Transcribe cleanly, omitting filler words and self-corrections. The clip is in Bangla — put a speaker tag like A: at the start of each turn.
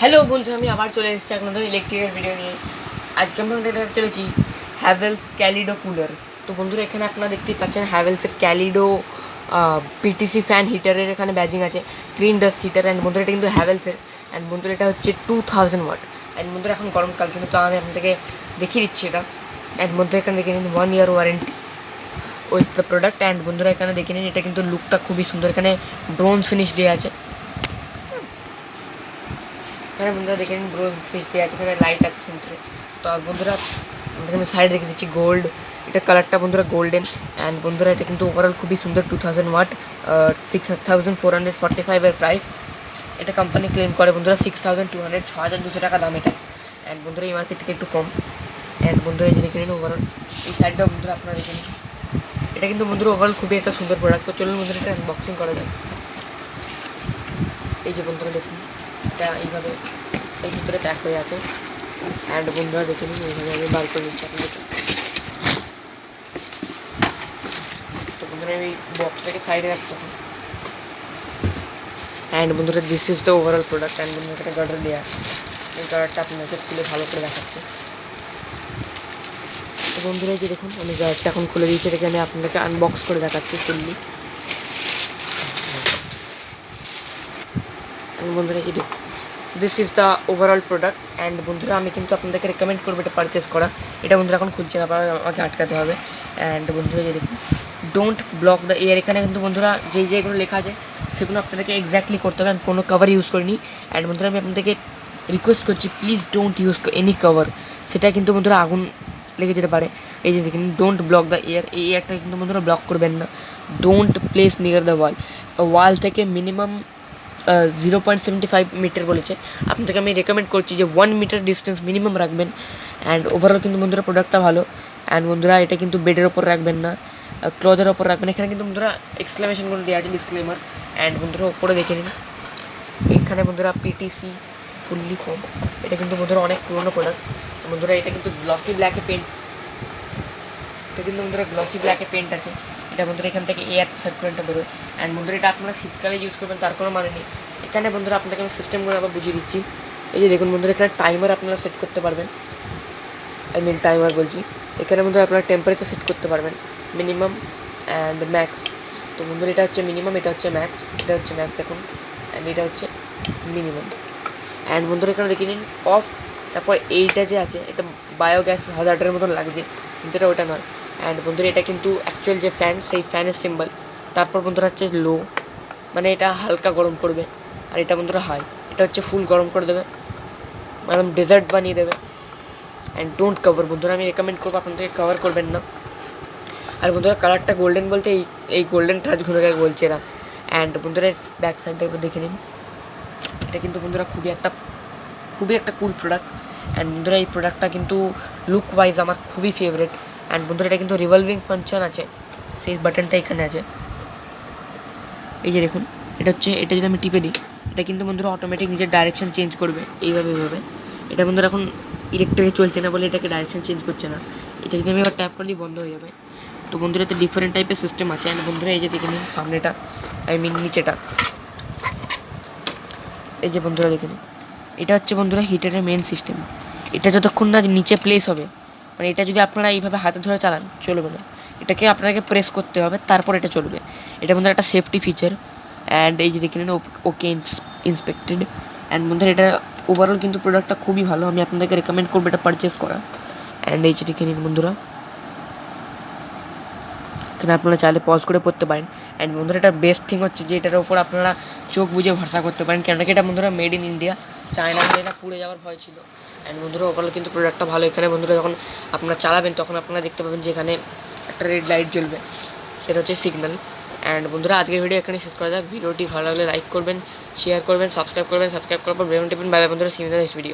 A: হ্যালো বন্ধুরা, আমি আবার চলে এসেছি আপনাদের ইলেকট্রিকের ভিডিও নিয়ে। আজকে আমরা চলেছি হ্যাভেলস ক্যালিডো কুলার। তো বন্ধুরা, এখানে আপনারা দেখতেই পাচ্ছেন হ্যাভেলসের ক্যালিডো পিটিসি ফ্যান হিটারের এখানে ব্যাজিং আছে, ক্লিন ডাস্ট হিটার। অ্যান্ড বন্ধুরা, এটা কিন্তু হ্যাভেলসের। অ্যান্ড বন্ধুরা, এটা হচ্ছে 2000 ওয়াট। অ্যান্ড বন্ধুরা, এখন গরমকাল কিন্তু তো আমি আপনাদেরকে দেখিয়ে দিচ্ছি এটা। অ্যান্ড বন্ধুরা, এখানে দেখে নিন 1 year warranty with the product. And বন্ধুরা, এখানে দেখে নিন এটা কিন্তু লুকটা খুবই সুন্দর, এখানে ব্রোঞ্জ ফিনিশ দেওয়া আছে। এখানে বন্ধুরা দেখে নিন ব্রোঞ্জ ফিনিশ দেওয়া আছে, এখানে লাইট আছে সেন্টারে। তো আর বন্ধুরা, আমাদের আমি সাইড রেখে দিচ্ছি গোল্ড, এটা কালারটা বন্ধুরা গোল্ডেন। অ্যান্ড বন্ধুরা, এটা কিন্তু ওভারঅল খুবই সুন্দর। 2000 ওয়াট, 6445 প্রাইস। এটা কোম্পানি ক্লেম করে বন্ধুরা 6200, 6200 টাকা দাম এটা। অ্যান্ড বন্ধুরা, এমআরপি থেকে একটু কম। অ্যান্ড বন্ধুরা, এই যে দেখে নিন ওভারঅল এই সাইডটাও বন্ধুরা আপনারা দেখে নিন। এটা কিন্তু বন্ধুরা ওভারঅল খুবই একটা সুন্দর প্রোডাক্ট। তো চলুন বন্ধুরা, এটা আনবক্সিং করা যায়। এই যে বন্ধুরা দেখুন, এটা এইভাবে এর ভিতরে প্যাক হয়ে আছে। অ্যান্ড বন্ধুরা দেখে নিন, এইভাবে আমি বার করে নিচ্ছি আপনাদেরকে। তো বন্ধুরা, আমি বক্সটাকে সাইডে রাখছি। অ্যান্ড বন্ধুরা, this is the overall product. And বন্ধুরা, একটা গার্ডার দেওয়া আছে, এই গার্ডারটা আপনাকে খুলে ভালো করে দেখাচ্ছি। তো বন্ধুরা, যে দেখুন আমি গার্ডটা এখন খুলে দিয়েছি, এটাকে আমি আপনাদেরকে আনবক্স করে দেখাচ্ছি ফুললি। বন্ধুরা, এই দেখুন, this is the overall product. And বন্ধুরা, আমি কিন্তু আপনাদেরকে রেকমেন্ড করবো এটা পারচেস করা। এটা বন্ধুরা এখন খুলছে না, আমাকে আটকাতে হবে। অ্যান্ড বন্ধুরা, যে দেখুন, ডোন্ট ব্লক দ্য এয়ার, এখানে কিন্তু বন্ধুরা যেগুলো লেখা আছে সেগুলো আপনাদেরকে এক্স্যাক্টলি করতে হবে। আমি কোনো কভার ইউজ করিনি। অ্যান্ড বন্ধুরা, আমি আপনাদেরকে রিকোয়েস্ট করছি, please don't use any cover. সেটা কিন্তু বন্ধুরা আগুন লেগে যেতে পারে। এই যে দেখুন, ডোন্ট ব্লক দ্য এয়ার, এই এয়ারটা কিন্তু বন্ধুরা ব্লক করবেন না। ডোন্ট প্লেস নিয়ার দ্য ওয়াল থেকে মিনিমাম 0.75 মিটার বলেছে। আপনাদেরকে আমি রেকমেন্ড করছি যে 1 মিটার ডিস্টেন্স মিনিমাম রাখবেন। অ্যান্ড ওভারঅল কিন্তু বন্ধুরা প্রোডাক্টটা ভালো। অ্যান্ড বন্ধুরা, এটা কিন্তু বেডের ওপর রাখবেন না, ক্লথের ওপর রাখবেন। এখানে কিন্তু বন্ধুরা এক্সক্লেমেশনগুলো দেওয়া আছে, ডিসক্লেমার। অ্যান্ড বন্ধুরা, ওপরে দেখে নিন, এখানে বন্ধুরা পিটিসি ফুললি ফোম। এটা কিন্তু বন্ধুরা অনেক পুরোনো প্রোডাক্ট। বন্ধুরা, এটা কিন্তু গ্লসি ব্ল্যাকে পেন্ট, এটা কিন্তু বন্ধুরা গ্লসি ব্ল্যাকে পেন্ট আছে। এটা বন্ধুরা এখান থেকে এয়ার সার্কুলেটটা বেরোয়। অ্যান্ড বন্ধুরা, এটা আপনারা শীতকালে ইউজ করবেন তার কোনো মানে নেই। এখানে বন্ধুরা আপনাকে আমি সিস্টেমগুলো আবার বুঝিয়ে দিচ্ছি। এই যে দেখুন বন্ধুরা, এখানে টাইমার আপনারা সেট করতে পারবেন। টাইমার বলছি, এখানে বন্ধুরা আপনারা টেম্পারেচার সেট করতে পারবেন, মিনিমাম অ্যান্ড ম্যাক্স। তো বন্ধুরা, এটা হচ্ছে মিনিমাম, এটা হচ্ছে ম্যাক্স, এটা হচ্ছে ম্যাক্স এখন, অ্যান্ড এটা হচ্ছে মিনিমাম। অ্যান্ড বন্ধুরা, এখানে দেখে নিন অফ। তারপর এইটা যে আছে, এটা বায়োগ্যাস হাজারটার মতন লাগছে, কিন্তু এটা ওটা নয়। অ্যান্ড বন্ধুরা, এটা কিন্তু অ্যাকচুয়াল যে ফ্যান, সেই ফ্যানের সিম্বল। তারপর বন্ধুরা হচ্ছে লো, মানে এটা হালকা গরম করবে। আর এটা বন্ধুরা হাই, এটা হচ্ছে ফুল গরম করে দেবে, মানে ডেজার্ট বানিয়ে দেবে। অ্যান্ড ডোন্ট কভার, বন্ধুরা আমি রেকমেন্ড করবো আপনাদেরকে কভার করবেন না। আর বন্ধুরা, কালারটা গোল্ডেন বলতে এই গোল্ডেন টাচ ঘুরে গেছে বলছে না। অ্যান্ড বন্ধুরা, ব্যাক সাইডটা একবার দেখে নিন, এটা কিন্তু বন্ধুরা খুবই একটা কুল প্রোডাক্ট। অ্যান্ড বন্ধুরা, এই প্রোডাক্টটা কিন্তু লুক ওয়াইজ আমার খুবই ফেভারিট। অ্যান্ড বন্ধুরা, এটা কিন্তু রিভলভিং ফাংশন আছে, সেই বাটনটা এখানে আছে। এই যে দেখুন, এটা যদি আমি টিপে দিই, এটা কিন্তু বন্ধুরা অটোমেটিক নিজের ডাইরেকশন চেঞ্জ করবে এইভাবে। এটা বন্ধুরা এখন ইলেকট্রিকে চলছে না বলে এটাকে ডাইরেকশন চেঞ্জ করছে না। এটা যদি আমি আবার ট্যাপ করলেই বন্ধ হয়ে যাবে। তো বন্ধুরা, এতে ডিফারেন্ট টাইপের সিস্টেম আছে। অ্যান্ড বন্ধুরা, এই যে দেখে নিন সামনেটা, নিচেটা, এই যে বন্ধুরা দেখে নিন, এটা হচ্ছে বন্ধুরা হিটারের মেন সিস্টেম। এটা যতক্ষণ না নিচে প্লেস হবে, মানে এটা যদি আপনারা এইভাবে হাতে ধরে চালান চলবে না, এটাকে আপনাকে প্রেস করতে হবে, তারপর এটা চলবে। এটা বন্ধুরা একটা সেফটি ফিচার। অ্যান্ড এই যে দেখে নিন ওকে ইন্সপেক্টেড। অ্যান্ড বন্ধুরা, এটা ওভারঅল কিন্তু প্রোডাক্টটা খুবই ভালো, আমি আপনাদেরকে রেকমেন্ড করবো এটা পারচেস করা। অ্যান্ড এই যে দেখে নিন বন্ধুরা, এখানে আপনারা চাইলে পজ করে পড়তে পারেন। অ্যান্ড বন্ধুরা, এটা বেস্ট থিং হচ্ছে যে এটার ওপর আপনারা চোখ বুঝে ভরসা করতে পারেন, কেননা এটা বন্ধুরা মেড ইন ইন্ডিয়া, চায়না হলে এটা পুড়ে যাওয়ার ভয় ছিল। অ্যান্ড বন্ধুরা, ওভারঅল কিন্তু প্রোডাক্টটা ভালো। এখানে বন্ধুরা যখন আপনারা চালাবেন তখন আপনারা দেখতে পাবেন যে এখানে একটা রেড লাইট জ্বলবে, সেটা হচ্ছে সিগন্যাল। অ্যান্ড বন্ধুরা, আজকের ভিডিও এখানে শেষ করা যাক। ভিডিওটি ভালো লাগলে লাইক করবেন, শেয়ার করবেন, সাবস্ক্রাইব করার পর বেল টিপবেন। বাই বাই বন্ধুরা, see you in the next video.